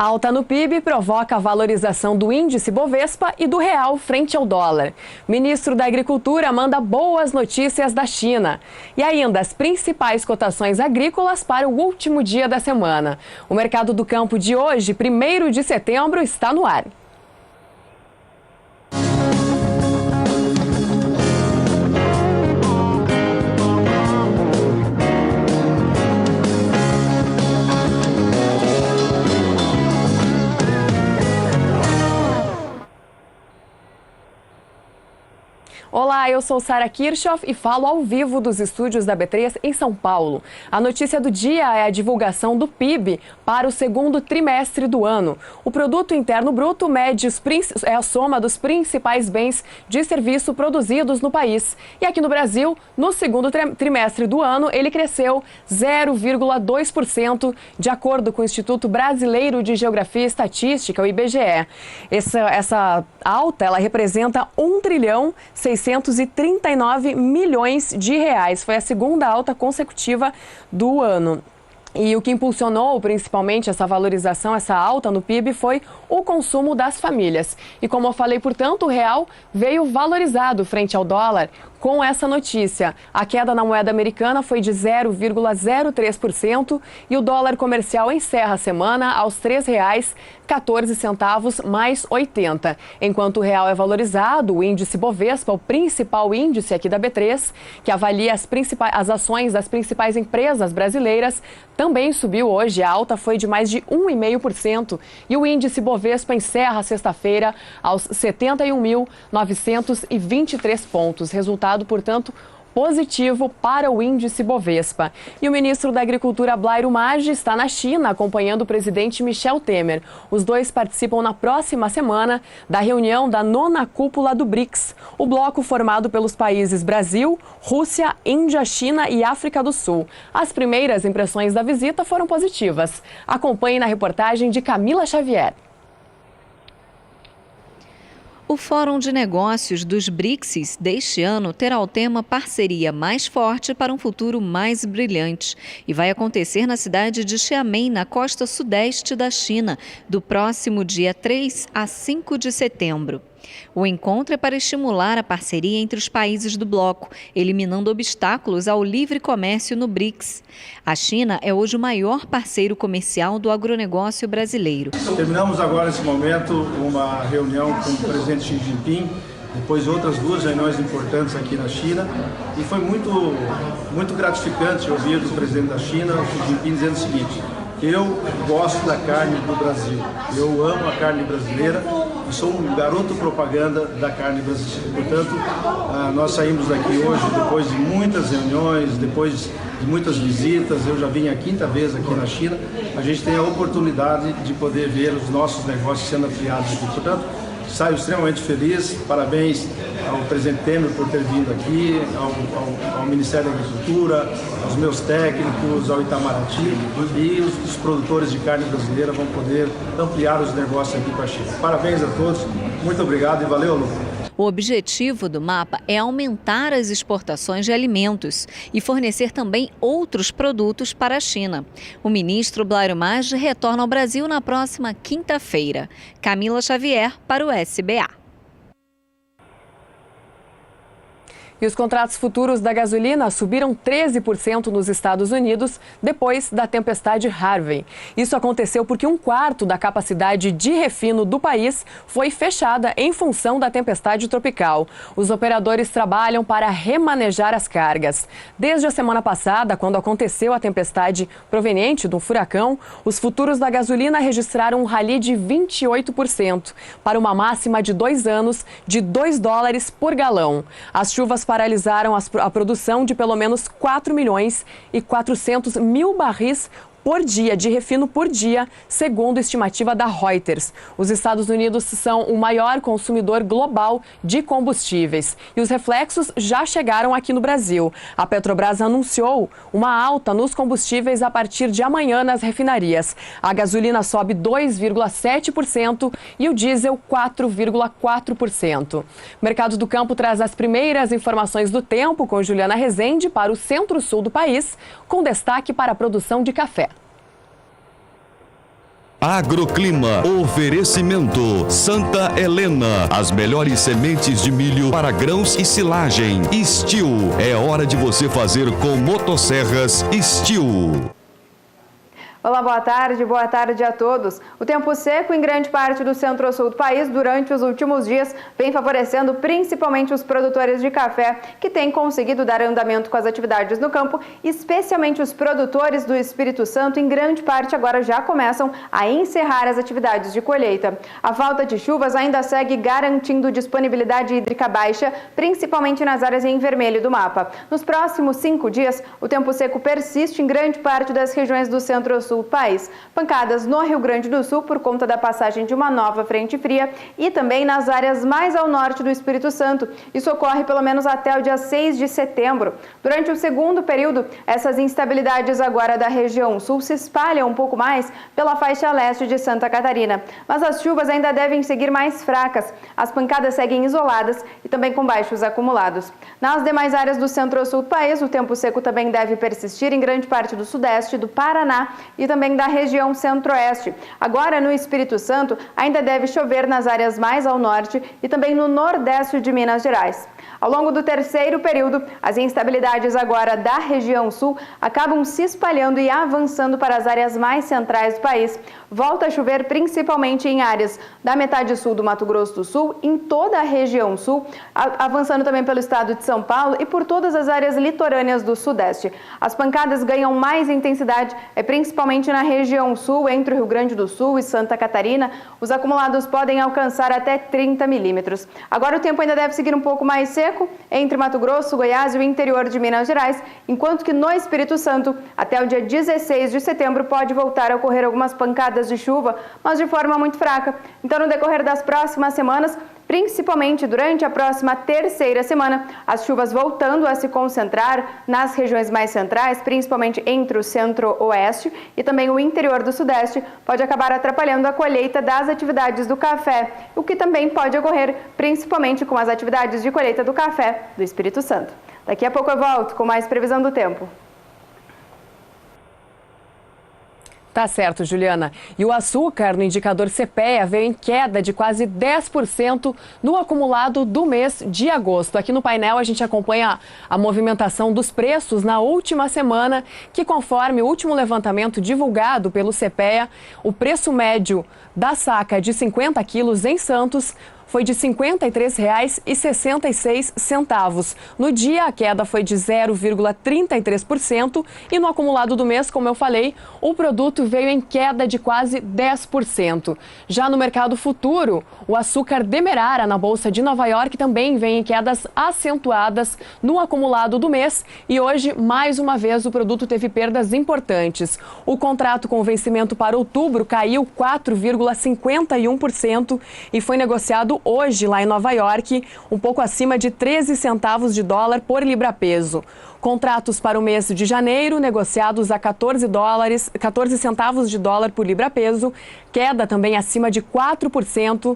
Alta no PIB provoca a valorização do índice Bovespa e do real frente ao dólar. Ministro da Agricultura manda boas notícias da China. E ainda as principais cotações agrícolas para o último dia da semana. O mercado do campo de hoje, 1º de setembro, está no ar. Olá, eu sou Sara Kirchhoff e falo ao vivo dos estúdios da B3 em São Paulo. A notícia do dia é a divulgação do PIB para o segundo trimestre do ano. O Produto Interno Bruto mede é a soma dos principais bens de serviço produzidos no país. E aqui no Brasil, no segundo trimestre do ano, ele cresceu 0,2%, de acordo com o Instituto Brasileiro de Geografia e Estatística, o IBGE. Essa alta, ela representa 1,639 trilhões de reais. Foi a segunda alta consecutiva do ano. E o que impulsionou principalmente essa valorização, essa alta no PIB, foi o consumo das famílias. E como eu falei, portanto, o real veio valorizado frente ao dólar com essa notícia. A queda na moeda americana foi de 0,03% e o dólar comercial encerra a semana aos R$ 3,14 mais 80. Enquanto o real é valorizado, o índice Bovespa, o principal índice aqui da B3, que avalia as ações das principais empresas brasileiras, também subiu hoje. A alta foi de mais de 1,5% e o índice Bovespa encerra sexta-feira aos 71.923 pontos. Resultado, portanto, positivo para o índice Bovespa. E o ministro da Agricultura, Blairo Maggi, está na China acompanhando o presidente Michel Temer. Os dois participam na próxima semana da reunião da 9ª cúpula do BRICS, o bloco formado pelos países Brasil, Rússia, Índia, China e África do Sul. As primeiras impressões da visita foram positivas. Acompanhe na reportagem de Camila Xavier. O Fórum de Negócios dos BRICS deste ano terá o tema Parceria Mais Forte para um Futuro Mais Brilhante e vai acontecer na cidade de Xiamen, na costa sudeste da China, do próximo dia 3 a 5 de setembro. O encontro é para estimular a parceria entre os países do bloco, eliminando obstáculos ao livre comércio no BRICS. A China é hoje o maior parceiro comercial do agronegócio brasileiro. Terminamos agora, nesse momento, uma reunião com o presidente Xi Jinping, depois outras 2 reuniões importantes aqui na China, e foi muito gratificante ouvir do presidente da China, o Xi Jinping, dizendo o seguinte: eu gosto da carne do Brasil, eu amo a carne brasileira e sou um garoto propaganda da carne brasileira. Portanto, nós saímos daqui hoje depois de muitas reuniões, depois de muitas visitas. Eu já vim a 5ª vez aqui na China. A gente tem a oportunidade de poder ver os nossos negócios sendo ampliados aqui. Portanto, saio extremamente feliz. Parabéns ao presidente Temer por ter vindo aqui, ao Ministério da Agricultura, aos meus técnicos, ao Itamaraty, e os produtores de carne brasileira vão poder ampliar os negócios aqui com a China. Parabéns a todos, muito obrigado e valeu, Lu. O objetivo do mapa é aumentar as exportações de alimentos e fornecer também outros produtos para a China. O ministro Blairo Maggi retorna ao Brasil na próxima quinta-feira. Camila Xavier para o SBA. E os contratos futuros da gasolina subiram 13% nos Estados Unidos depois da tempestade Harvey. Isso aconteceu porque 1/4 da capacidade de refino do país foi fechada em função da tempestade tropical. Os operadores trabalham para remanejar as cargas. Desde a semana passada, quando aconteceu a tempestade proveniente do furacão, os futuros da gasolina registraram um rally de 28%, para uma máxima de 2 anos de $2 por galão. As chuvas paralisaram a produção de pelo menos 4.400.000 barris por dia, de refino por dia, segundo a estimativa da Reuters. Os Estados Unidos são o maior consumidor global de combustíveis e os reflexos já chegaram aqui no Brasil. A Petrobras anunciou uma alta nos combustíveis a partir de amanhã nas refinarias. A gasolina sobe 2,7% e o diesel 4,4%. O Mercado do Campo traz as primeiras informações do tempo com Juliana Rezende para o centro-sul do país, com destaque para a produção de café. Agroclima, oferecimento Santa Helena, as melhores sementes de milho para grãos e silagem. Steel, é hora de você fazer com motosserras Steel. Olá, boa tarde a todos. O tempo seco em grande parte do centro-sul do país durante os últimos dias vem favorecendo principalmente os produtores de café, que têm conseguido dar andamento com as atividades no campo, especialmente os produtores do Espírito Santo, em grande parte agora já começam a encerrar as atividades de colheita. A falta de chuvas ainda segue garantindo disponibilidade hídrica baixa, principalmente nas áreas em vermelho do mapa. Nos próximos 5 dias, o tempo seco persiste em grande parte das regiões do centro-sul do país. Pancadas no Rio Grande do Sul por conta da passagem de uma nova frente fria e também nas áreas mais ao norte do Espírito Santo. Isso ocorre pelo menos até o dia 6 de setembro. Durante o segundo período, essas instabilidades agora da região sul se espalham um pouco mais pela faixa leste de Santa Catarina. Mas as chuvas ainda devem seguir mais fracas. As pancadas seguem isoladas e também com baixos acumulados. Nas demais áreas do centro-sul do país, o tempo seco também deve persistir em grande parte do sudeste, do Paraná e também da região centro-oeste. Agora, no Espírito Santo, ainda deve chover nas áreas mais ao norte e também no nordeste de Minas Gerais. Ao longo do terceiro período, as instabilidades agora da região sul acabam se espalhando e avançando para as áreas mais centrais do país. Volta a chover principalmente em áreas da metade sul do Mato Grosso do Sul, em toda a região sul, avançando também pelo estado de São Paulo e por todas as áreas litorâneas do sudeste. As pancadas ganham mais intensidade, principalmente na região sul, entre o Rio Grande do Sul e Santa Catarina. Os acumulados podem alcançar até 30 milímetros. Agora o tempo ainda deve seguir um pouco mais seco entre Mato Grosso, Goiás e o interior de Minas Gerais, enquanto que no Espírito Santo, até o dia 16 de setembro, pode voltar a ocorrer algumas pancadas de chuva, mas de forma muito fraca. Então, no decorrer das próximas semanas, principalmente durante a próxima terceira semana, as chuvas voltando a se concentrar nas regiões mais centrais, principalmente entre o centro-oeste e também o interior do sudeste, pode acabar atrapalhando a colheita das atividades do café, o que também pode ocorrer principalmente com as atividades de colheita do café do Espírito Santo. Daqui a pouco eu volto com mais previsão do tempo. Tá certo, Juliana. E o açúcar no indicador CPEA veio em queda de quase 10% no acumulado do mês de agosto. Aqui no painel a gente acompanha a movimentação dos preços na última semana, que conforme o último levantamento divulgado pelo CPEA, o preço médio da saca de 50 quilos em Santos foi de R$ 53,66. No dia, a queda foi de 0,33% e no acumulado do mês, como eu falei, o produto veio em queda de quase 10%. Já no mercado futuro, o açúcar demerara na Bolsa de Nova York também vem em quedas acentuadas no acumulado do mês e hoje, mais uma vez, o produto teve perdas importantes. O contrato com vencimento para outubro caiu 4,51% e foi negociado hoje lá em Nova York, um pouco acima de 13 centavos de dólar por libra-peso. Contratos para o mês de janeiro, negociados a 14 centavos de dólar por libra-peso, queda também acima de 4%.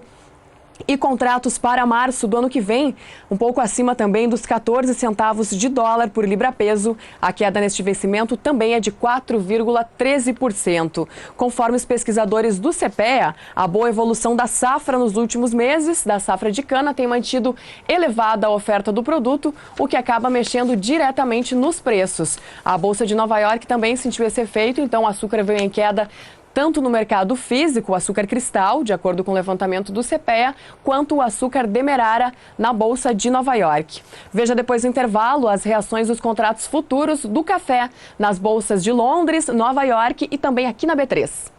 E contratos para março do ano que vem, um pouco acima também dos 14 centavos de dólar por libra-peso. A queda neste vencimento também é de 4,13%. Conforme os pesquisadores do CPEA, a boa evolução da safra nos últimos meses, da safra de cana, tem mantido elevada a oferta do produto, o que acaba mexendo diretamente nos preços. A Bolsa de Nova York também sentiu esse efeito, então o açúcar veio em queda tanto no mercado físico, o açúcar cristal, de acordo com o levantamento do CPEA, quanto o açúcar demerara na Bolsa de Nova York. Veja depois do intervalo as reações dos contratos futuros do café nas bolsas de Londres, Nova York e também aqui na B3.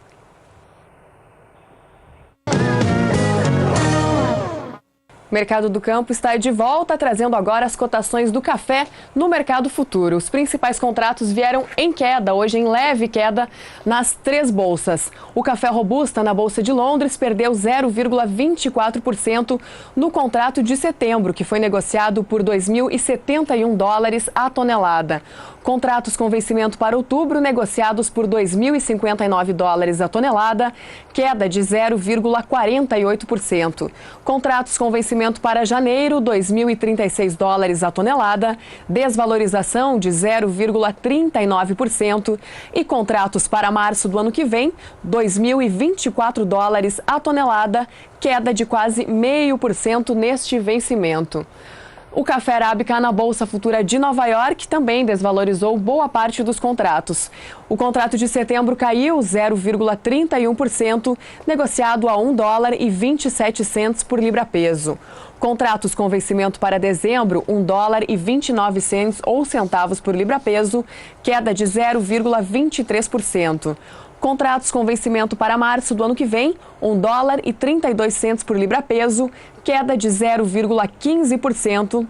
Mercado do Campo está de volta, trazendo agora as cotações do café no mercado futuro. Os principais contratos vieram em queda, hoje em leve queda nas 3 bolsas. O café robusta na Bolsa de Londres perdeu 0,24% no contrato de setembro, que foi negociado por $2.071 a tonelada. Contratos com vencimento para outubro negociados por $2.059 a tonelada, queda de 0,48%. Contratos com vencimento para janeiro, $2.036 a tonelada, desvalorização de 0,39%. E contratos para março do ano que vem, $2.024 a tonelada, queda de quase 0,5% neste vencimento. O café arábica na Bolsa Futura de Nova York também desvalorizou boa parte dos contratos. O contrato de setembro caiu 0,31%, negociado a $1,27 por libra-peso. Contratos com vencimento para dezembro, $1,29 ou centavos por libra-peso, queda de 0,23%. Contratos com vencimento para março do ano que vem, $1,32 por libra-peso, queda de 0,15%.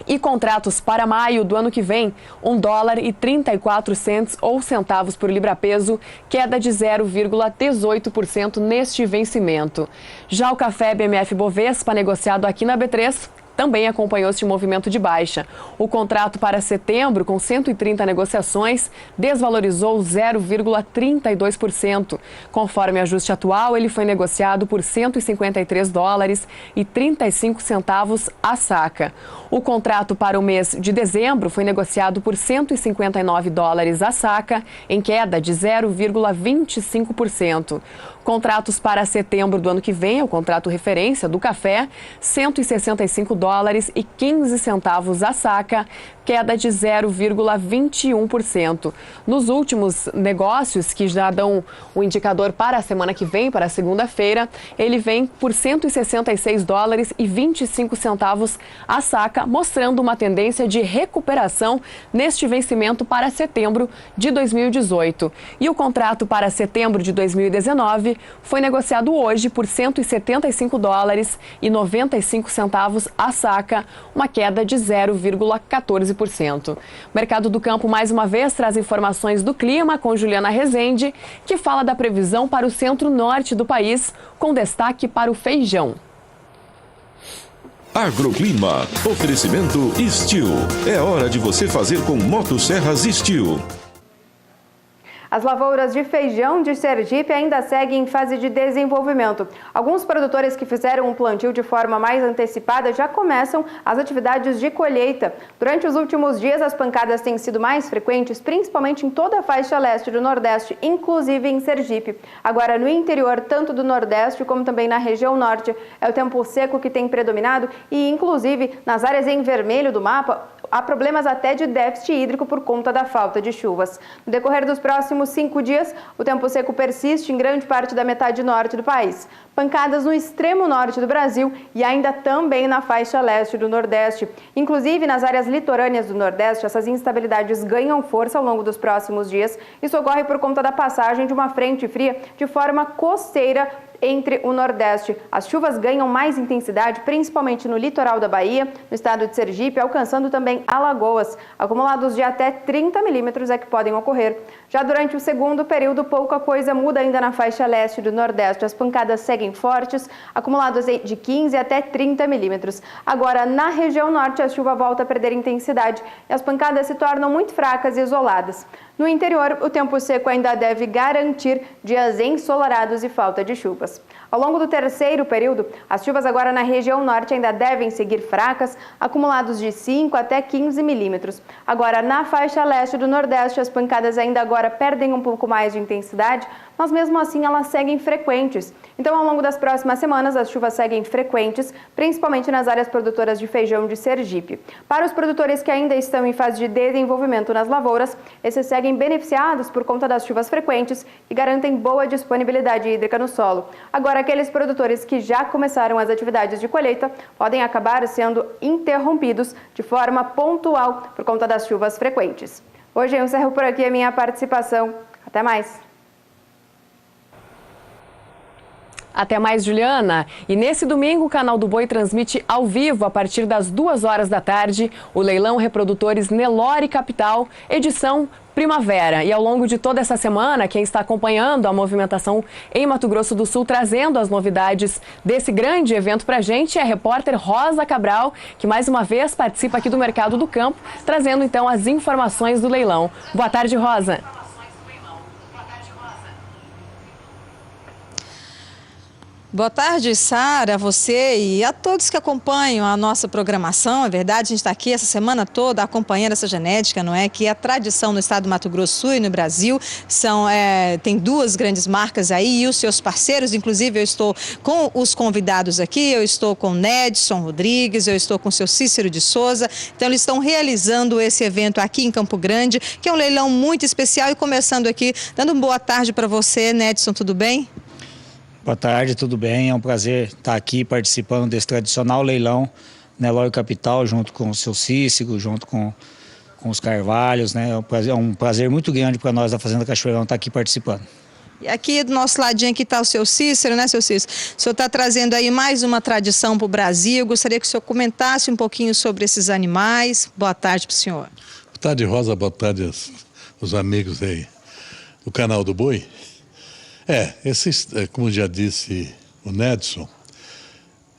E contratos para maio do ano que vem, $1,34 ou centavos por libra-peso, queda de 0,18% neste vencimento. Já o café BMF Bovespa, negociado aqui na B3, também acompanhou este movimento de baixa. O contrato para setembro, com 130 negociações, desvalorizou 0,32%. Conforme ajuste atual, ele foi negociado por $153,35 a saca. O contrato para o mês de dezembro foi negociado por $159 a saca, em queda de 0,25%. Contratos para setembro do ano que vem, o contrato referência do café, $165,15 a saca, queda de 0,21%. Nos últimos negócios, que já dão o indicador para a semana que vem, para a segunda-feira, ele vem por $166,25 a saca, mostrando uma tendência de recuperação neste vencimento para setembro de 2018. E o contrato para setembro de 2019 foi negociado hoje por $175,95 a saca, uma queda de 0,14%. O Mercado do Campo, mais uma vez, traz informações do clima com Juliana Rezende, que fala da previsão para o centro-norte do país, com destaque para o feijão. Agroclima. Oferecimento Steel. É hora de você fazer com motosserras Steel. As lavouras de feijão de Sergipe ainda seguem em fase de desenvolvimento. Alguns produtores que fizeram um plantio de forma mais antecipada já começam as atividades de colheita. Durante os últimos dias, as pancadas têm sido mais frequentes, principalmente em toda a faixa leste do Nordeste, inclusive em Sergipe. Agora, no interior, tanto do Nordeste como também na região Norte, é o tempo seco que tem predominado e, inclusive, nas áreas em vermelho do mapa, há problemas até de déficit hídrico por conta da falta de chuvas. No decorrer dos próximos 5 dias, o tempo seco persiste em grande parte da metade norte do país. Pancadas no extremo norte do Brasil e ainda também na faixa leste do Nordeste. Inclusive, nas áreas litorâneas do Nordeste, essas instabilidades ganham força ao longo dos próximos dias. Isso ocorre por conta da passagem de uma frente fria de forma costeira entre o Nordeste. As chuvas ganham mais intensidade, principalmente no litoral da Bahia, no estado de Sergipe, alcançando também Alagoas. Acumulados de até 30 milímetros é que podem ocorrer. Já durante o segundo período, pouca coisa muda ainda na faixa leste do Nordeste. As pancadas seguem fortes, acumulados de 15 até 30 milímetros. Agora, na região norte, a chuva volta a perder intensidade e as pancadas se tornam muito fracas e isoladas. No interior, o tempo seco ainda deve garantir dias ensolarados e falta de chuvas. Ao longo do terceiro período, as chuvas agora na região norte ainda devem seguir fracas, acumulados de 5 até 15 milímetros. Agora, na faixa leste do Nordeste, as pancadas ainda agora perdem um pouco mais de intensidade, mas mesmo assim elas seguem frequentes. Então, ao longo das próximas semanas, as chuvas seguem frequentes, principalmente nas áreas produtoras de feijão de Sergipe. Para os produtores que ainda estão em fase de desenvolvimento nas lavouras, esses seguem beneficiados por conta das chuvas frequentes e garantem boa disponibilidade hídrica no solo. Agora, aqueles produtores que já começaram as atividades de colheita podem acabar sendo interrompidos de forma pontual por conta das chuvas frequentes. Hoje eu encerro por aqui a minha participação. Até mais! Até mais, Juliana. E nesse domingo, o Canal do Boi transmite ao vivo, a partir das 2 horas da tarde, o leilão Reprodutores Nelore Capital, edição Primavera. E ao longo de toda essa semana, quem está acompanhando a movimentação em Mato Grosso do Sul, trazendo as novidades desse grande evento para a gente, é a repórter Rosa Cabral, que mais uma vez participa aqui do Mercado do Campo, trazendo então as informações do leilão. Boa tarde, Rosa. Boa tarde, Sara, a você e a todos que acompanham a nossa programação. É verdade, a gente está aqui essa semana toda acompanhando essa genética, não é? Que é a tradição no estado do Mato Grosso do Sul e no Brasil. Tem 2 grandes marcas aí e os seus parceiros. Inclusive, eu estou com os convidados aqui, eu estou com o Nedson Rodrigues, eu estou com o seu Cícero de Souza. Então, eles estão realizando esse evento aqui em Campo Grande, que é um leilão muito especial. E começando aqui, dando uma boa tarde para você, Nedson, tudo bem? Boa tarde, tudo bem? É um prazer estar aqui participando desse tradicional leilão Nelore Capital, junto com o seu Cícero, junto com os Carvalhos, né? É um prazer muito grande para nós da Fazenda Cachoeirão estar aqui participando. E aqui do nosso ladinho aqui está o seu Cícero, né, seu Cícero? O senhor está trazendo aí mais uma tradição para o Brasil. Gostaria que o senhor comentasse um pouquinho sobre esses animais. Boa tarde para o senhor. Boa tarde, Rosa. Boa tarde aos amigos aí do Canal do Boi. Como já disse o Nedson,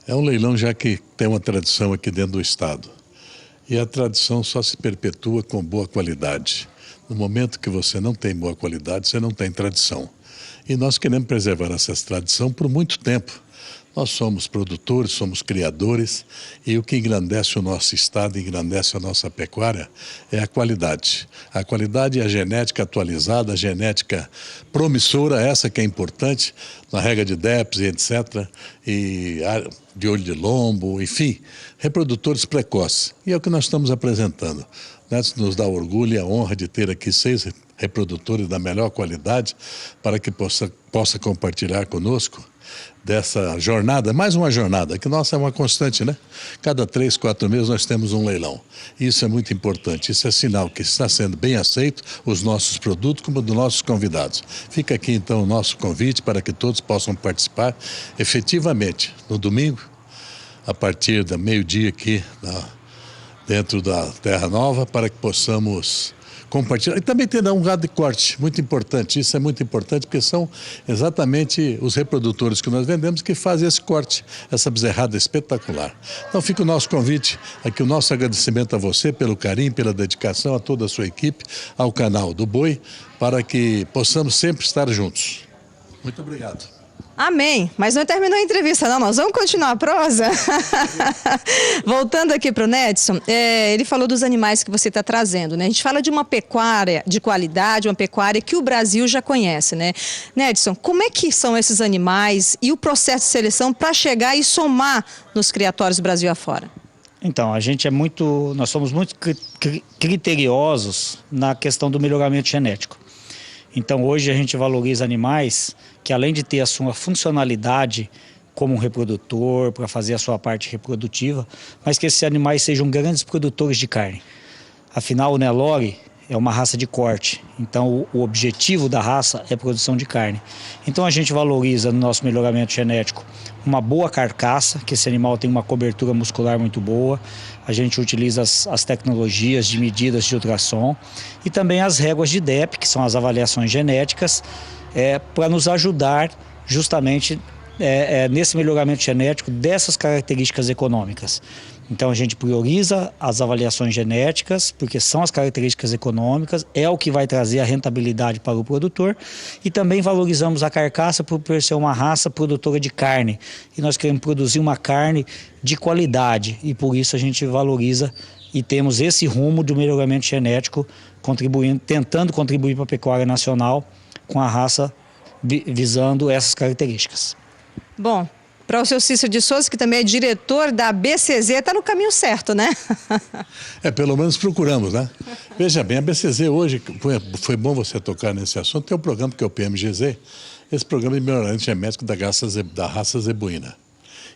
é um leilão já que tem uma tradição aqui dentro do estado. E a tradição só se perpetua com boa qualidade. No momento que você não tem boa qualidade, você não tem tradição. E nós queremos preservar essa tradição por muito tempo. Nós somos produtores, somos criadores, e o que engrandece o nosso estado, engrandece a nossa pecuária, é a qualidade. A qualidade é a genética atualizada, a genética promissora, essa que é importante, na rega de DEPS e etc., e de olho de lombo, enfim, reprodutores precoces. E é o que nós estamos apresentando. Nos dá orgulho e a honra de ter aqui 6 reprodutores da melhor qualidade para que possa compartilhar conosco dessa jornada, mais uma jornada, que nossa é uma constante, né? Cada 3, 4 meses nós temos um leilão. Isso é muito importante, isso é sinal que está sendo bem aceito os nossos produtos como dos nossos convidados. Fica aqui então o nosso convite para que todos possam participar efetivamente no domingo, a partir da meio-dia aqui dentro da Terra Nova, para que possamos compartilhar. E também terá um gado de corte, muito importante. Isso é muito importante porque são exatamente os reprodutores que nós vendemos que fazem esse corte, essa bezerrada espetacular. Então fica o nosso convite, aqui o nosso agradecimento a você pelo carinho, pela dedicação, a toda a sua equipe, ao Canal do Boi, para que possamos sempre estar juntos. Muito obrigado. Amém. Mas não terminou a entrevista, não. Nós vamos continuar a prosa. Voltando aqui para o Nedson, ele falou dos animais que você está trazendo, né? A gente fala de uma pecuária de qualidade, uma pecuária que o Brasil já conhece, né? Nedson, como é que são esses animais e o processo de seleção para chegar e somar nos criatórios Brasil afora? Então, nós somos muito criteriosos na questão do melhoramento genético. Então, hoje a gente valoriza animais que, além de ter a sua funcionalidade como um reprodutor, para fazer a sua parte reprodutiva, mas que esses animais sejam grandes produtores de carne. Afinal, o Nelore é uma raça de corte, então o objetivo da raça é produção de carne. Então a gente valoriza no nosso melhoramento genético uma boa carcaça, que esse animal tem uma cobertura muscular muito boa. A gente utiliza as tecnologias de medidas de ultrassom e também as réguas de DEP, que são as avaliações genéticas, para nos ajudar justamente nesse melhoramento genético dessas características econômicas. Então a gente prioriza as avaliações genéticas, porque são as características econômicas, é o que vai trazer a rentabilidade para o produtor, e também valorizamos a carcaça por ser uma raça produtora de carne. E nós queremos produzir uma carne de qualidade, e por isso a gente valoriza e temos esse rumo do melhoramento genético, tentando contribuir para a pecuária nacional com a raça visando essas características. Bom, para o seu Cícero de Souza, que também é diretor da BCZ, está no caminho certo, né? Pelo menos procuramos, né? Veja bem, a BCZ hoje, foi bom você tocar nesse assunto, tem um programa que é o PMGZ, esse programa de melhoramento genético da raça zebuína.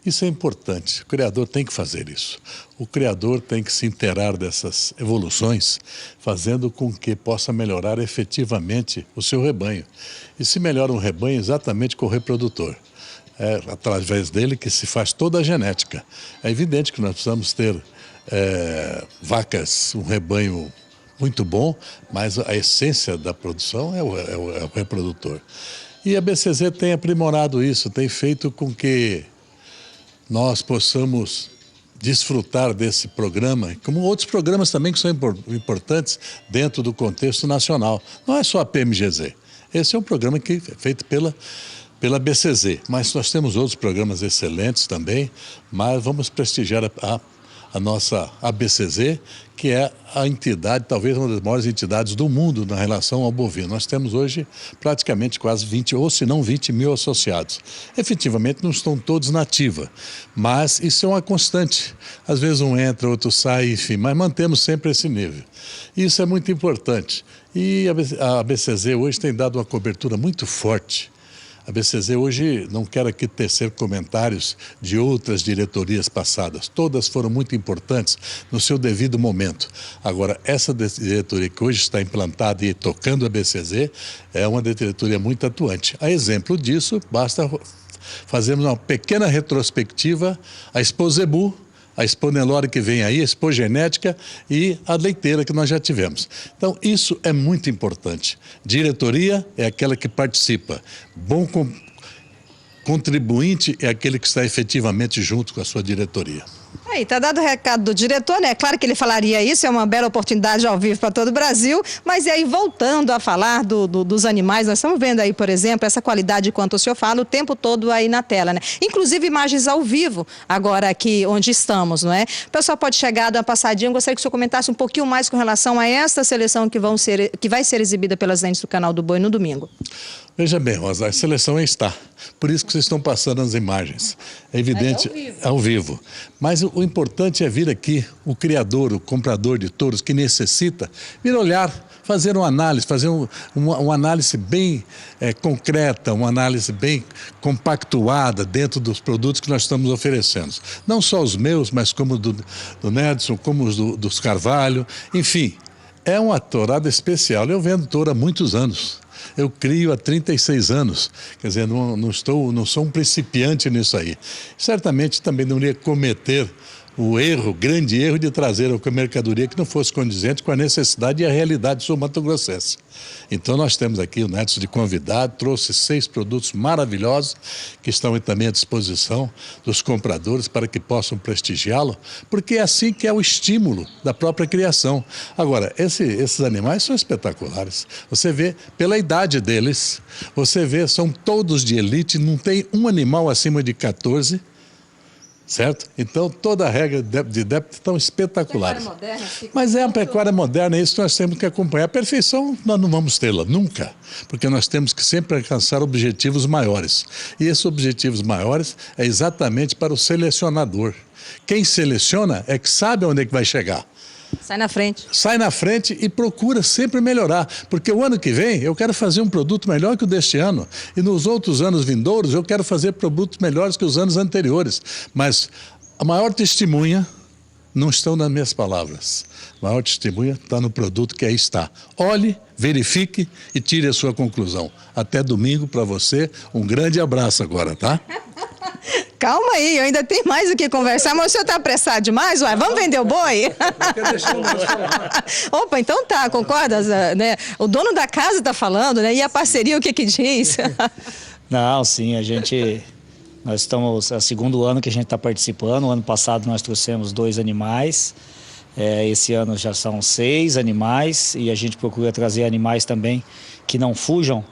Isso é importante, o criador tem que fazer isso. O criador tem que se inteirar dessas evoluções, fazendo com que possa melhorar efetivamente o seu rebanho. E se melhora um rebanho exatamente com o reprodutor. É através dele que se faz toda a genética. É evidente que nós precisamos ter vacas, um rebanho muito bom, mas a essência da produção é o reprodutor. E a BCZ tem aprimorado isso, tem feito com que nós possamos desfrutar desse programa, como outros programas também que são importantes dentro do contexto nacional. Não é só a PMGZ. Esse é um programa que é feito pela BCZ, mas nós temos outros programas excelentes também, mas vamos prestigiar a nossa ABCZ, que é a entidade, talvez uma das maiores entidades do mundo na relação ao bovino. Nós temos hoje praticamente quase 20, ou se não 20 mil associados. Efetivamente não estão todos na ativa, mas isso é uma constante. Às vezes um entra, outro sai, enfim, mas mantemos sempre esse nível. Isso é muito importante. E a ABCZ hoje tem dado uma cobertura muito forte. A BCZ hoje não quer aqui tecer comentários de outras diretorias passadas. Todas foram muito importantes no seu devido momento. Agora, essa diretoria que hoje está implantada e tocando a BCZ é uma diretoria muito atuante. A exemplo disso, basta fazermos uma pequena retrospectiva, a Expo Zebu, a Expo Nelore que vem aí, a Expo Genética e a leiteira que nós já tivemos. Então, isso é muito importante. Diretoria é aquela que participa. Bom contribuinte é aquele que está efetivamente junto com a sua diretoria. Aí, tá dado o recado do diretor, né? Claro que ele falaria isso, é uma bela oportunidade ao vivo para todo o Brasil, mas e aí, voltando a falar dos animais, nós estamos vendo aí, por exemplo, essa qualidade enquanto o senhor fala o tempo todo aí na tela, né? Inclusive imagens ao vivo, agora aqui onde estamos, não é? O pessoal pode chegar, dar uma passadinha, eu gostaria que o senhor comentasse um pouquinho mais com relação a esta seleção que vai ser exibida pelas lentes do Canal do Boi no domingo. Veja bem, Rosa, a seleção está. Por isso que vocês estão passando as imagens. É evidente, ao vivo. Mas o importante é vir aqui, o criador, o comprador de touros que necessita, vir olhar, fazer uma análise, fazer uma análise bem concreta, uma análise bem compactuada dentro dos produtos que nós estamos oferecendo. Não só os meus, mas como do Nedson, como os dos Carvalho, enfim. É uma tourada especial. Eu vendo touro há muitos anos. Eu crio há 36 anos, quer dizer, não sou um principiante nisso aí. Certamente também não iria cometer o grande erro de trazer a mercadoria que não fosse condizente com a necessidade e a realidade sul-mato-grossense. Então nós temos aqui o Nedson de convidado, trouxe 6 produtos maravilhosos que estão também à disposição dos compradores para que possam prestigiá-lo, porque é assim que é o estímulo da própria criação. Agora, esses animais são espetaculares. Você vê pela idade deles, você vê, são todos de elite, não tem um animal acima de 14, certo? Então, toda a regra de débito estão espetaculares. Mas é uma pecuária moderna, é isso que nós temos que acompanhar. A perfeição nós não vamos tê-la, nunca, porque nós temos que sempre alcançar objetivos maiores. E esses objetivos maiores é exatamente para o selecionador. Quem seleciona é que sabe onde é que vai chegar. Sai na frente. Sai na frente e procura sempre melhorar, porque o ano que vem eu quero fazer um produto melhor que o deste ano e nos outros anos vindouros eu quero fazer produtos melhores que os anos anteriores. Mas a maior testemunha não estão nas minhas palavras. A maior testemunha está no produto que aí está. Olhe, verifique e tire a sua conclusão. Até domingo para você. Um grande abraço agora, tá? Calma aí, eu ainda tenho mais o que conversar, mas o senhor está apressado demais? Ué, vamos vender o boi? Opa, então tá, concorda? Né? O dono da casa está falando, né? E a parceria, o que diz? Não, sim, nós estamos, é o segundo ano que a gente está participando. O ano passado nós trouxemos 2 animais, esse ano já são 6 animais e a gente procura trazer animais também que não fujam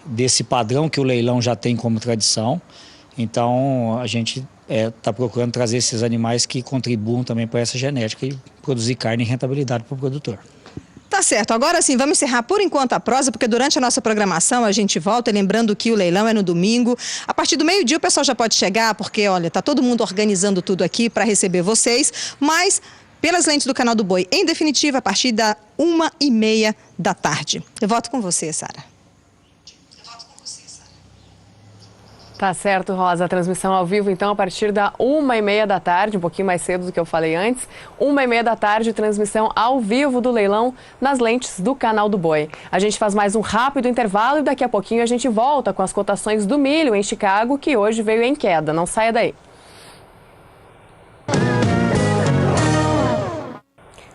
desse padrão que o leilão já tem como tradição. Então, a gente está procurando trazer esses animais que contribuam também para essa genética e produzir carne e rentabilidade para o produtor. Tá certo, agora sim, vamos encerrar por enquanto a prosa, porque durante a nossa programação a gente volta, lembrando que o leilão é no domingo. A partir do meio-dia o pessoal já pode chegar, porque, olha, tá todo mundo organizando tudo aqui para receber vocês, mas pelas lentes do Canal do Boi, em definitiva, a partir da 1h30 da tarde. Eu volto com você, Sara. Tá certo, Rosa. A transmissão ao vivo, então, a partir da 1h30 da tarde, um pouquinho mais cedo do que eu falei antes. 1h30 da tarde, transmissão ao vivo do leilão nas lentes do Canal do Boi. A gente faz mais um rápido intervalo e daqui a pouquinho a gente volta com as cotações do milho em Chicago, que hoje veio em queda. Não saia daí.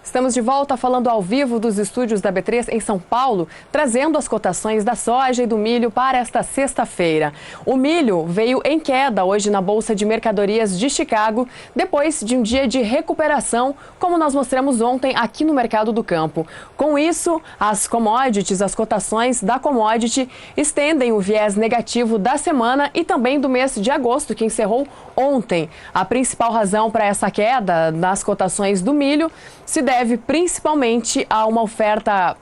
Estamos de volta falando ao vivo dos estúdios da B3 em São Paulo, trazendo as cotações da soja e do milho para esta sexta-feira. O milho veio em queda hoje na Bolsa de Mercadorias de Chicago, depois de um dia de recuperação, como nós mostramos ontem aqui no Mercado do Campo. Com isso, as commodities, as cotações da commodity estendem o viés negativo da semana e também do mês de agosto, que encerrou ontem. A principal razão para essa queda nas cotações do milho se deve principalmente a uma oferta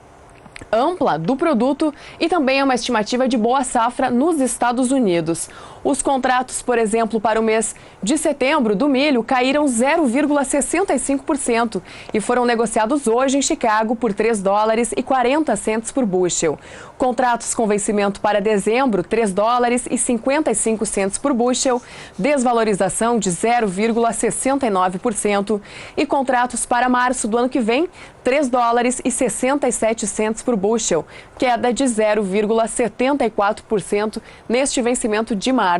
ampla do produto e também a uma estimativa de boa safra nos Estados Unidos. Os contratos, por exemplo, para o mês de setembro do milho caíram 0,65% e foram negociados hoje em Chicago por $3,40 por bushel. Contratos com vencimento para dezembro, $3,55 por bushel, desvalorização de 0,69%, e contratos para março do ano que vem, $3,67 por bushel, queda de 0,74% neste vencimento de março.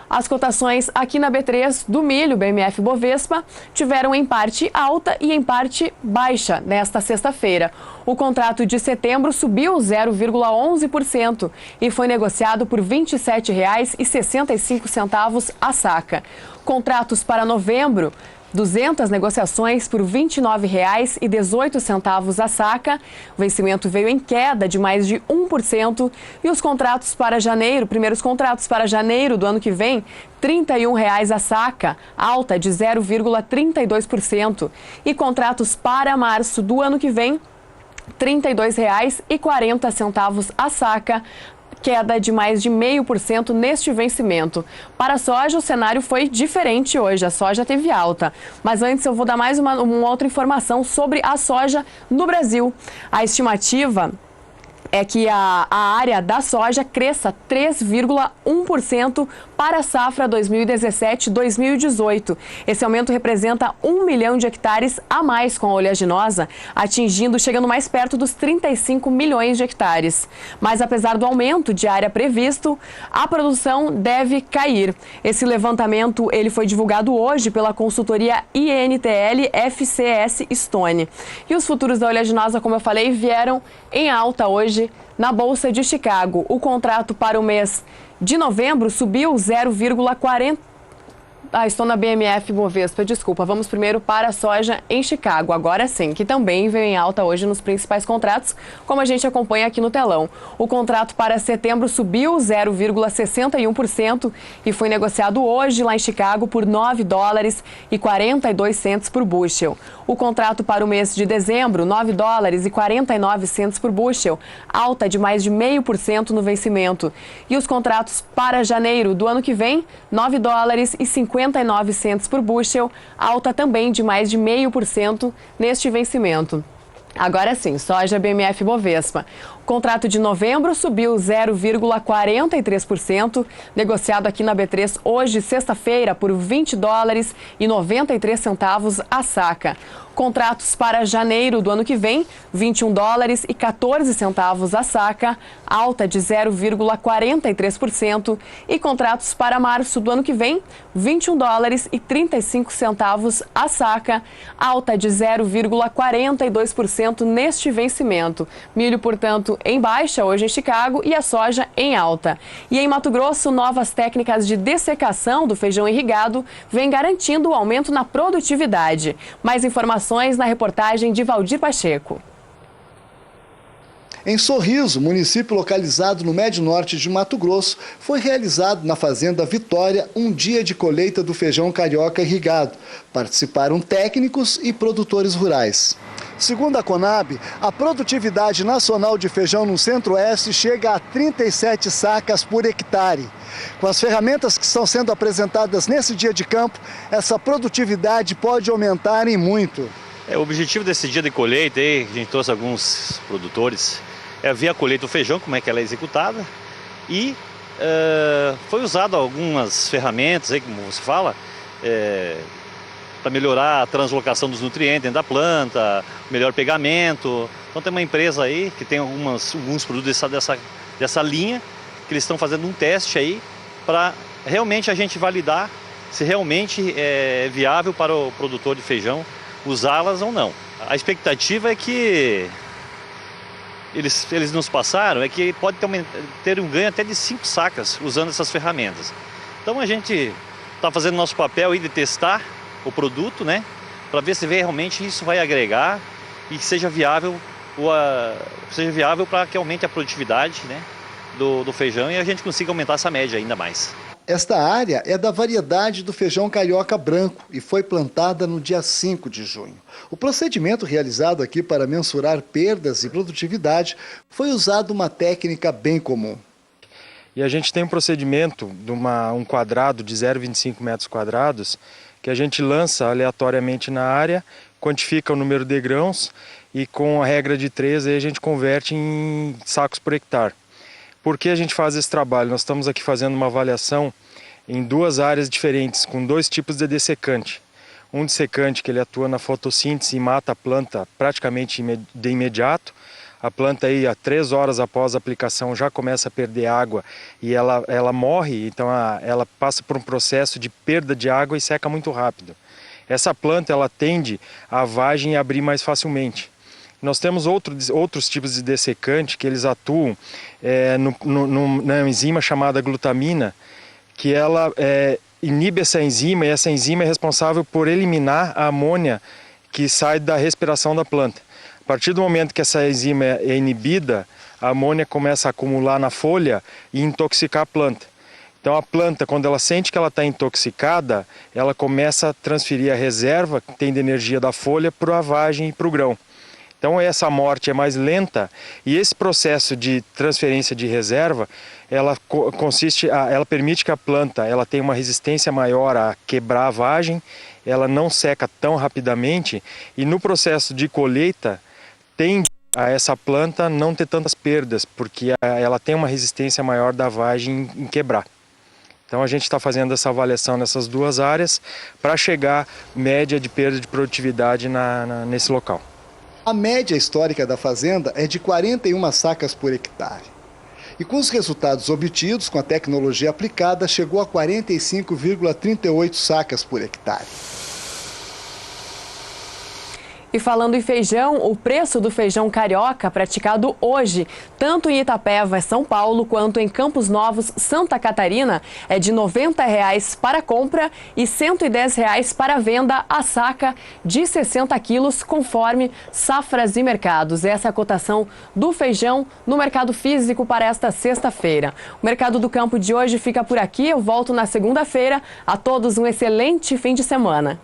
As cotações aqui na B3 do milho, BMF Bovespa, tiveram em parte alta e em parte baixa nesta sexta-feira. O contrato de setembro subiu 0,11% e foi negociado por R$ 27,65 a saca. Contratos para novembro, 200 negociações por R$ 29,18 a saca. O vencimento veio em queda de mais de 1%. E os contratos para janeiro, primeiros contratos para janeiro do ano que vem, R$ 31,00 a saca, alta de 0,32%. E contratos para março do ano que vem, R$ 32,40 a saca, queda de mais de 0,5% neste vencimento. Para a soja, o cenário foi diferente hoje. A soja teve alta. Mas antes eu vou dar mais uma outra informação sobre a soja no Brasil. A estimativa é que a área da soja cresça 3,1% para a safra 2017-2018. Esse aumento representa 1 milhão de hectares a mais com a oleaginosa, chegando mais perto dos 35 milhões de hectares. Mas apesar do aumento de área previsto, a produção deve cair. Esse levantamento ele foi divulgado hoje pela consultoria INTL FCS Stone. E os futuros da oleaginosa, como eu falei, vieram em alta hoje na Bolsa de Chicago. O contrato para o mês de novembro subiu 0,40%. Estou na BMF Bovespa, desculpa. Vamos primeiro para a soja em Chicago, agora sim, que também veio em alta hoje nos principais contratos, como a gente acompanha aqui no telão. O contrato para setembro subiu 0,61% e foi negociado hoje lá em Chicago por $9,42 por bushel. O contrato para o mês de dezembro, $9,49 por bushel, alta de mais de 0,5% no vencimento. E os contratos para janeiro do ano que vem, $9,59 por bushel, alta também de mais de 0,5% neste vencimento. Agora sim, soja BMF Bovespa. O contrato de novembro subiu 0,43%, negociado aqui na B3 hoje, sexta-feira, por $20,93 a saca. Contratos para janeiro do ano que vem, $21,14 a saca, alta de 0,43%. E contratos para março do ano que vem, $21,35 a saca, alta de 0,42% neste vencimento. Milho, portanto, em baixa hoje em Chicago e a soja em alta. E em Mato Grosso, novas técnicas de dessecação do feijão irrigado vêm garantindo o aumento na produtividade. Mais informações na reportagem de Valdir Pacheco. Em Sorriso, município localizado no médio norte de Mato Grosso, foi realizado na Fazenda Vitória um dia de colheita do feijão carioca irrigado. Participaram técnicos e produtores rurais. Segundo a Conab, a produtividade nacional de feijão no Centro-Oeste chega a 37 sacas por hectare. Com as ferramentas que estão sendo apresentadas nesse dia de campo, essa produtividade pode aumentar em muito. O objetivo desse dia de colheita, a gente trouxe alguns produtores, é ver a colheita do feijão, como é que ela é executada, e foi usado algumas ferramentas, aí, como você fala, para melhorar a translocação dos nutrientes dentro da planta, melhor pegamento. Então tem uma empresa aí que tem alguns produtos dessa linha, que eles estão fazendo um teste aí para realmente a gente validar se realmente é viável para o produtor de feijão usá-las ou não. A expectativa é que eles nos passaram, é que pode ter um ganho até de 5 sacas usando essas ferramentas. Então a gente está fazendo nosso papel aí de testar o produto, né, para ver se realmente isso vai agregar e que seja viável para que aumente a produtividade, né, do feijão e a gente consiga aumentar essa média ainda mais. Esta área é da variedade do feijão carioca branco e foi plantada no dia 5 de junho. O procedimento realizado aqui para mensurar perdas e produtividade foi usado uma técnica bem comum. E a gente tem um procedimento de um quadrado de 0,25 metros quadrados que a gente lança aleatoriamente na área, quantifica o número de grãos e com a regra de 3 aí a gente converte em sacos por hectare. Por que a gente faz esse trabalho? Nós estamos aqui fazendo uma avaliação em 2 áreas diferentes, com 2 tipos de dessecante. Um dessecante que ele atua na fotossíntese e mata a planta praticamente de imediato. A planta aí, 3 horas após a aplicação, já começa a perder água e ela morre, então ela passa por um processo de perda de água e seca muito rápido. Essa planta ela tende a vagem a abrir mais facilmente. Nós temos outros tipos de dessecante que eles atuam na enzima chamada glutamina, que ela inibe essa enzima e essa enzima é responsável por eliminar a amônia que sai da respiração da planta. A partir do momento que essa enzima é inibida, a amônia começa a acumular na folha e intoxicar a planta. Então a planta, quando ela sente que ela está intoxicada, ela começa a transferir a reserva que tem de energia da folha para a vagem e para o grão. Então essa morte é mais lenta e esse processo de transferência de reserva, ela permite que a planta ela tenha uma resistência maior a quebrar a vagem, ela não seca tão rapidamente e no processo de colheita tende a essa planta não ter tantas perdas, porque ela tem uma resistência maior da vagem em quebrar. Então a gente está fazendo essa avaliação nessas 2 áreas para chegar média de perda de produtividade nesse local. A média histórica da fazenda é de 41 sacas por hectare. E com os resultados obtidos com a tecnologia aplicada, chegou a 45,38 sacas por hectare. E falando em feijão, o preço do feijão carioca praticado hoje, tanto em Itapeva, São Paulo, quanto em Campos Novos, Santa Catarina, é de R$ 90 para compra e R$ 110 para venda a saca de 60 quilos, conforme safras e mercados. Essa é a cotação do feijão no mercado físico para esta sexta-feira. O Mercado do Campo de hoje fica por aqui. Eu volto na segunda-feira. A todos um excelente fim de semana.